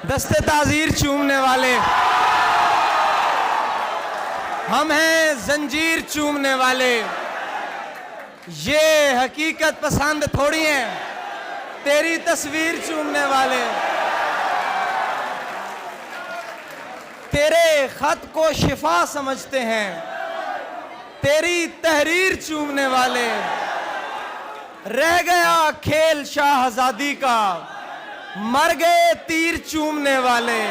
दस्ते ताज़ीर चूमने वाले, हम हैं जंजीर चूमने वाले। ये हकीकत पसंद थोड़ी है तेरी तस्वीर चूमने वाले। तेरे खत को शिफा समझते हैं तेरी तहरीर चूमने वाले। रह गया खेल शाहजादी का, मर गए तीर चूमने वाले।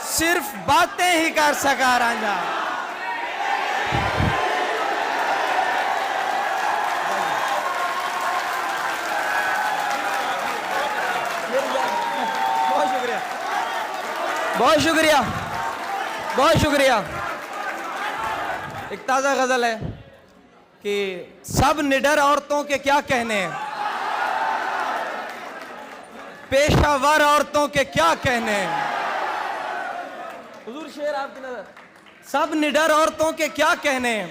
सिर्फ बातें ही कर सका रांझा। बहुत शुक्रिया, बहुत शुक्रिया, बहुत शुक्रिया। एक ताज़ा गजल है कि सब निडर औरतों के क्या कहने हैं, पेशावर औरतों के क्या कहने हैं। हुजूर शेर आपकी नजर। सब निडर औरतों के क्या कहने हैं,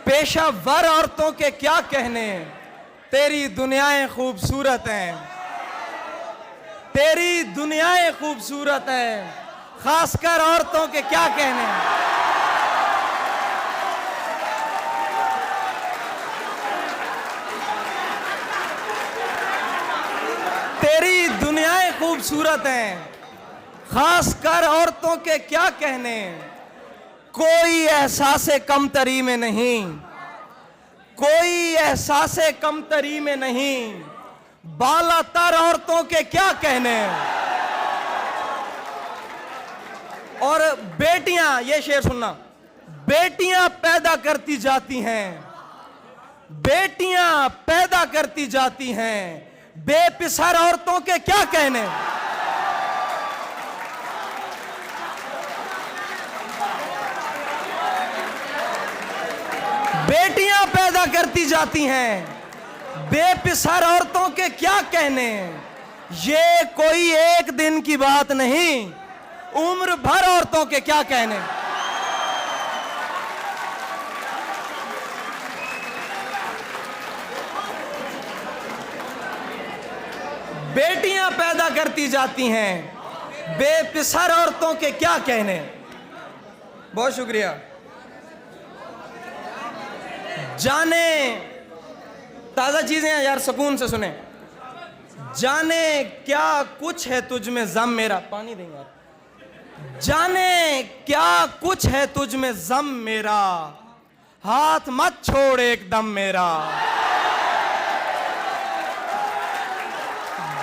पेशावर औरतों के क्या कहने हैं। तेरी दुनियाएं खूबसूरत हैं, तेरी दुनियाएं खूबसूरत हैं, खासकर औरतों के क्या कहने हैं। तेरी दुनियाएं खूबसूरत हैं, खासकर औरतों के क्या कहने। कोई एहसासे कमतरी में नहीं, कोई एहसासे कमतरी में नहीं, बालातर औरतों के क्या कहने। और बेटियां, ये शेर सुनना, बेटियां पैदा करती जाती हैं, बेटियां पैदा करती जाती हैं, बेपिसर औरतों के क्या कहने। बेटियां पैदा करती जाती हैं, बेपिसर औरतों के क्या कहने। ये कोई एक दिन की बात नहीं, उम्र भर औरतों के क्या कहने। बेटियां पैदा करती जाती हैं, बेपिसर औरतों के क्या कहने। बहुत शुक्रिया। जाने, ताजा चीजें हैं यार, सुकून से सुने। जाने क्या कुछ है तुझ में ज़म मेरा, पानी देंगे आप। जाने क्या कुछ है तुझ में ज़म मेरा, हाथ मत छोड़ एकदम मेरा।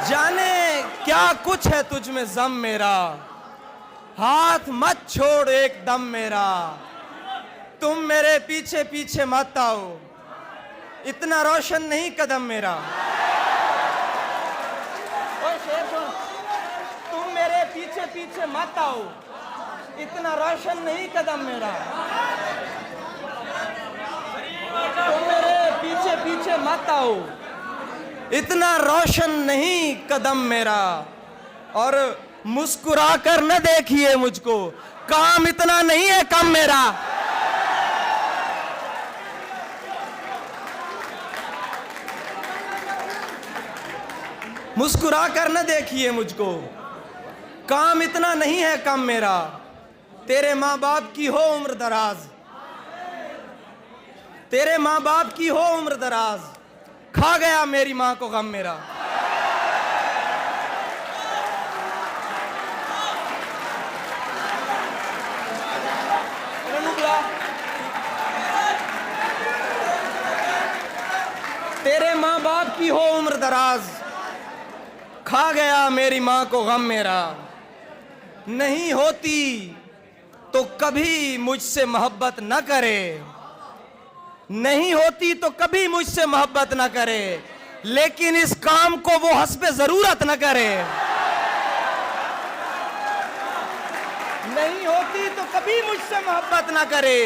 जाने क्या कुछ है तुझ में ज़म मेरा, हाथ मत छोड़ एकदम मेरा। तुम मेरे पीछे पीछे मत आओ, इतना रोशन नहीं कदम मेरा। ओए शेर सुन, तुम मेरे पीछे पीछे मत आओ, इतना रोशन नहीं कदम मेरा। तुम मेरे पीछे पीछे मत आओ, इतना रोशन नहीं कदम मेरा। और मुस्कुरा कर न देखिए मुझको, काम इतना नहीं है कम मेरा। मुस्कुरा कर न देखिए मुझको, काम इतना नहीं है कम मेरा। तेरे माँ बाप की हो उम्र दराज, तेरे माँ बाप की हो उम्र दराज, खा गया मेरी माँ को गम मेरा। तेरे माँ बाप की हो उम्र दराज, खा गया मेरी माँ को गम मेरा। नहीं होती तो कभी मुझसे मोहब्बत न करे, नहीं होती तो कभी मुझसे मोहब्बत न करे, लेकिन इस काम को वो हस्बे जरूरत न करे। नहीं होती तो कभी मुझसे मोहब्बत न करे,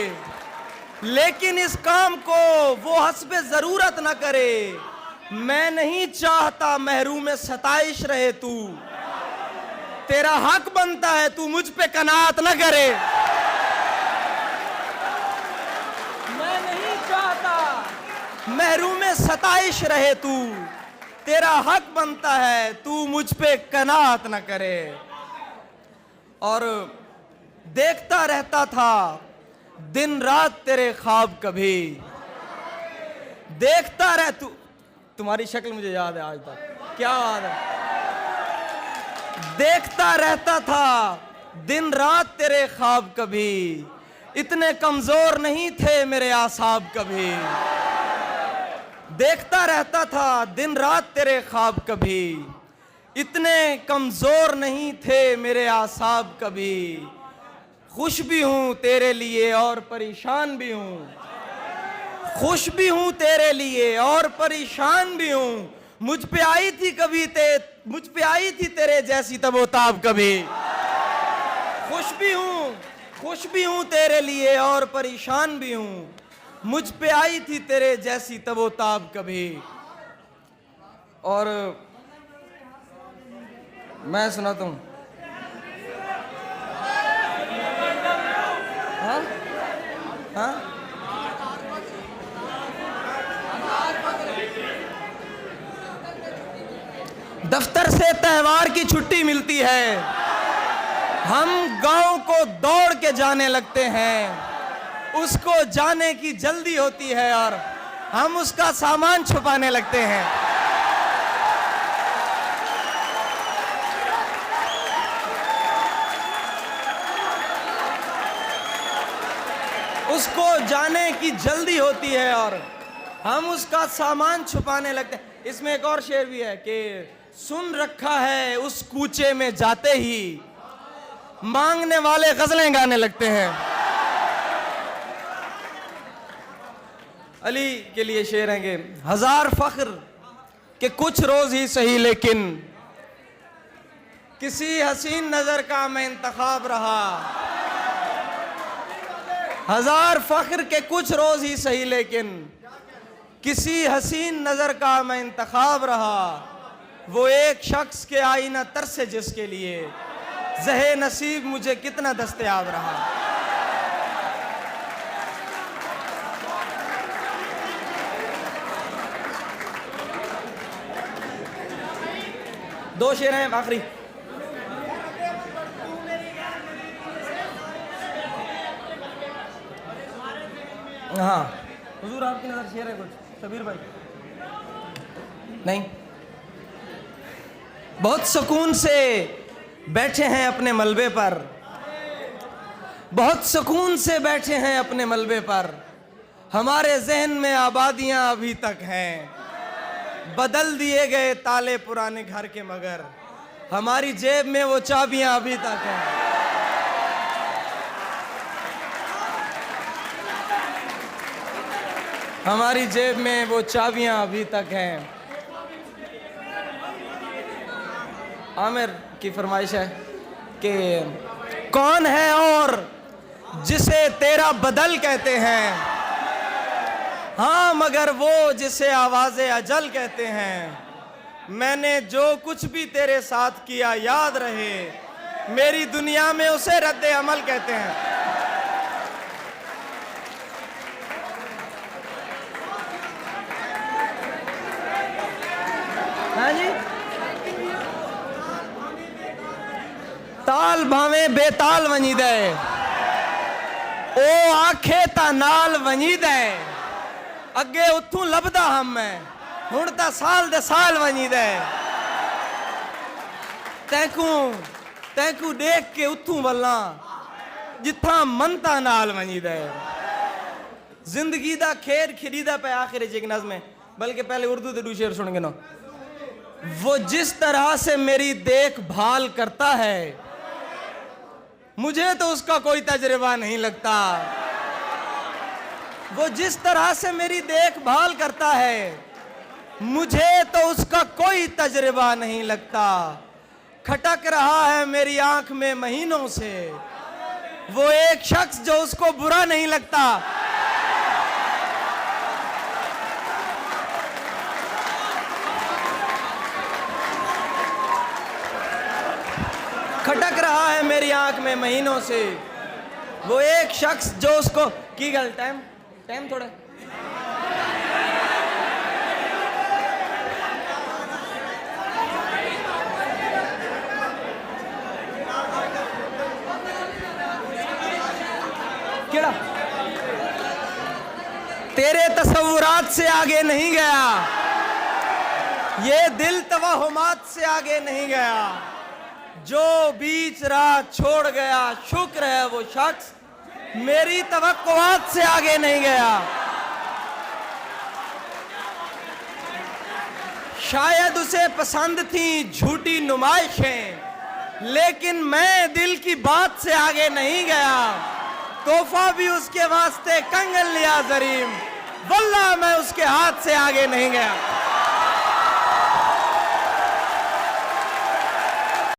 लेकिन इस काम को वो हस्बे जरूरत न करे। मैं नहीं चाहता महरूम सताइश रहे तू, तेरा हक बनता है तू मुझ पे कनात न करे। मैं नहीं चाहता महरूम सताइश रहे तू, तेरा हक बनता है तू मुझ पे कनात न करे। और देखता रहता था दिन रात तेरे ख्वाब कभी, देखता रह तू, तुम्हारी शक्ल मुझे याद है आज तक, क्या याद है। देखता रहता था दिन रात तेरे ख्वाब कभी, इतने कमजोर नहीं थे मेरे आसाब कभी। देखता रहता था दिन रात तेरे ख्वाब कभी, इतने कमजोर नहीं थे मेरे आसाब कभी। खुश भी हूं तेरे लिए और परेशान भी हूं, खुश भी हूं तेरे लिए और परेशान भी हूं। मुझ पे आई थी तेरे जैसी तबोताब कभी। खुश भी हूं तेरे लिए और परेशान भी हूं। मुझ पे आई थी तेरे जैसी तबोताब कभी। और मैं सुनाता हूं। हाँ हाँ, दफ्तर से त्योहार की छुट्टी मिलती है, हम गांव को दौड़ के जाने लगते हैं। उसको जाने की जल्दी होती है और हम उसका सामान छुपाने लगते हैं। उसको जाने की जल्दी होती है और हम उसका सामान छुपाने लगते हैं। इसमें एक और शेर भी है कि सुन रखा है उस कूचे में जाते ही मांगने वाले गजलें गाने लगते हैं। अली के लिए शेर है कि हजार फख्र के कुछ रोज ही सही, लेकिन किसी हसीन नजर का मैं इंतखाब रहा। हजार फख्र के कुछ रोज ही सही, लेकिन किसी हसीन नजर का मैं इंतखाब रहा। वो एक शख्स के आईना तरसे जिसके लिए ज़हे नसीब मुझे कितना दस्तयाब रहा। दो शेर हैं आखिरी। हाँ हुजूर, आपकी नजर शेर है कुछ, शबीर भाई? नहीं। बहुत सुकून से बैठे हैं अपने मलबे पर, बहुत सुकून से बैठे हैं अपने मलबे पर। हमारे जहन में आबादियां अभी तक हैं, बदल दिए गए ताले पुराने घर के, मगर हमारी जेब में वो चाबियां अभी तक हैं। हमारी जेब में वो चाबियां अभी तक हैं। आमिर की फरमाइश है कि कौन है और जिसे तेरा बदल कहते हैं, हाँ मगर वो जिसे आवाज़े अजल कहते हैं। मैंने जो कुछ भी तेरे साथ किया याद रहे, मेरी दुनिया में उसे रद्द अमल कहते हैं। हाँ जी, ताल भावे बेताल वनी दे, ओ आखे ता नाल वनी दे। अगे उतू लभदा हम मैं, हुण ता साल दे साल वनी दे। तैकू देख के उतू वल्ला जिथा मनता नाल वनी दे। जिंदगी दा खेर खरीदा पे आखिर एक नज़्म में, बल्कि पहले उर्दू दे दो शेर सुन के ना। वो जिस तरह से मेरी देखभाल करता है, मुझे तो उसका कोई तजुर्बा नहीं लगता। वो जिस तरह से मेरी देखभाल करता है, मुझे तो उसका कोई तजुर्बा नहीं लगता। खटक रहा है मेरी आंख में महीनों से वो एक शख्स जो उसको बुरा नहीं लगता। खटक रहा है मेरी आंख में महीनों से वो एक शख्स जो उसको की गल टाइम थोड़ा केड़ा तेरे तसव्वुरात से आगे नहीं गया, ये दिल तवहुमात से आगे नहीं गया, जो बीच राह छोड़ गया शुक्र है वो शख्स मेरी तवक्कुआत से आगे नहीं गया। शायद उसे पसंद थी झूठी नुमाइशें, लेकिन मैं दिल की बात से आगे नहीं गया। तोहफा भी उसके वास्ते कंगन लिया ज़रीम, वल्लाह मैं उसके हाथ से आगे नहीं गया।